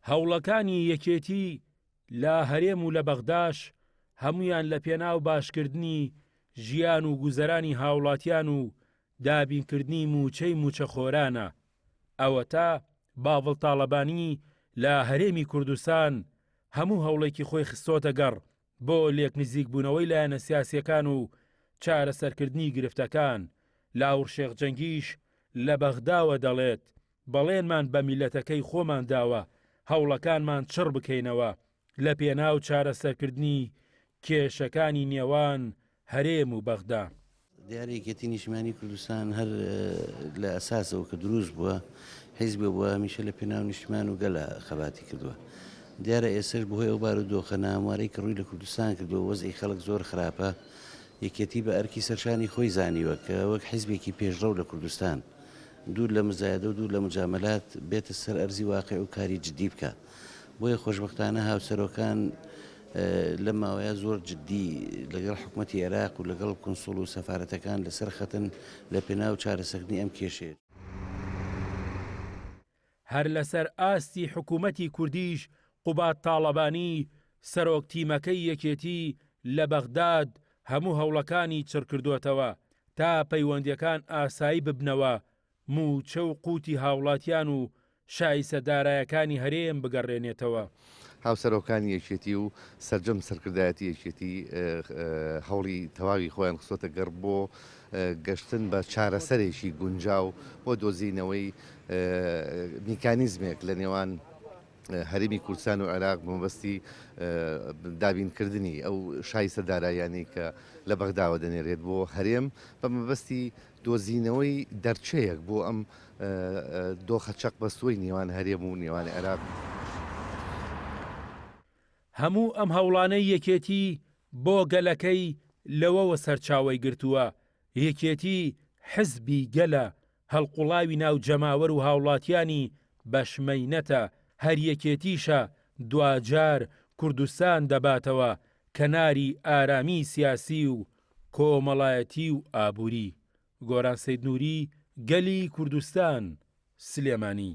هەوڵەکانی یەکێتی لە هەرێم و لە بەغداش هەمویان لە پێناو باشکردنی ژیان و گوزەرانی هاوڵاتیان و دابینکردنی موچەی موچەخۆرانە. ئەوە تا باڤڵ تاڵەبانی لە هەرێمی کوردستان هەموو هەوڵێکی خۆی خستۆتە گەڕ بۆ لێک نزیک بوونەوەی لایەنە سیاسیەکان و چارەسەرکردنی گرفتەکان. لاور شێخ جەنگیش لە بەغداوە دەڵێت بەڵێنمان بە میلەتەکەی خۆمان داوە هەوڵەکانمان چڕ بکەینەوە لە پێناو چارەسەرکردنی کێشەکانی نێوان هەرێم و بەغدا. دیارە یەکێتی نیشتیمانی کوردستان هەر لە ئەساسەوە کە دروست بووە حیزبێ بووە هەمیشە لە پێناو نیشتیمان و گەلە خەباتی کردووە. دیارە ئێسش بەهۆی ئەو بارودۆخە ناموارەی کە ڕووی لە کوردستان کردووە وەزعی خەڵک زۆر خراپە، یەکێتی بە ئەرکی سەرشانی خۆی زانیوە کە وەک حیزبێکی پێشڕەو لە کوردستان دوور لە مزایدە و دوور لە مجاملات بێتە سەر ئەرزی واقع و کاری جدی بکە. بۆیە خۆشبەختانە هاوسەرۆکان لە ماوەیە زۆر جددی لەگەڵ حکوومەتی عێراق و لەگەڵ کۆنسوڵ و سەفارەتەکان لەسەر خەتن لە پێناو چارەسەردنی ئەم کێشێت. هەر لەسەر ئاستی حکوومەتی کوردیش قوبات تاڵەبانی سەرۆک تیمەکەی یەکێتی لە بەغداد هەموو هەوڵەکانی چڕکردوێتەوە تا پەیوەندیەکان ئاسایی ببنەوە موچە و قوتی هاوڵاتیان و شایسە دارایەکانی هەرێم بگەڕێنێتەوە. هاوسەرۆکانی یەکێتی و سەرجەم سەرکردایەتی یەکێتی هەوڵی تەواوی خۆیان خستۆتە گەڕ بۆ گەشتن بە چارەسەرێکی گونجاو بۆ دۆزینەوەی میکانیزمێک لە نێوان هەرێمی کوردستان و عێراق بەمەبەستی دابینکردنی ئەو شایسە دارایانی کە لە بەغداوە دەنێرێت بۆ هەرێم بەمەبەستی دۆزینەوەی دەرچەیەک بۆ ئەم دۆخە چەق بەستووی نێوان هەرێم و نێوان عێراق. هەموو ئەم هەوڵانەی یەکێتی بۆ گەلەکەی لەوەوە سەرچاوەی گرتووە. یەکێتی حزبی گەلە هەڵقوڵاوی ناو جەماوەر و هاوڵاتیانی بەشمەینەتە. هەر یەکێتیشە دوجار کوردستان دەباتەوە کەناری ئارامی سیاسی و کۆمەڵایەتی و ئابووری. گۆران سەید نووری، گەلی کوردستان، سلێمانی.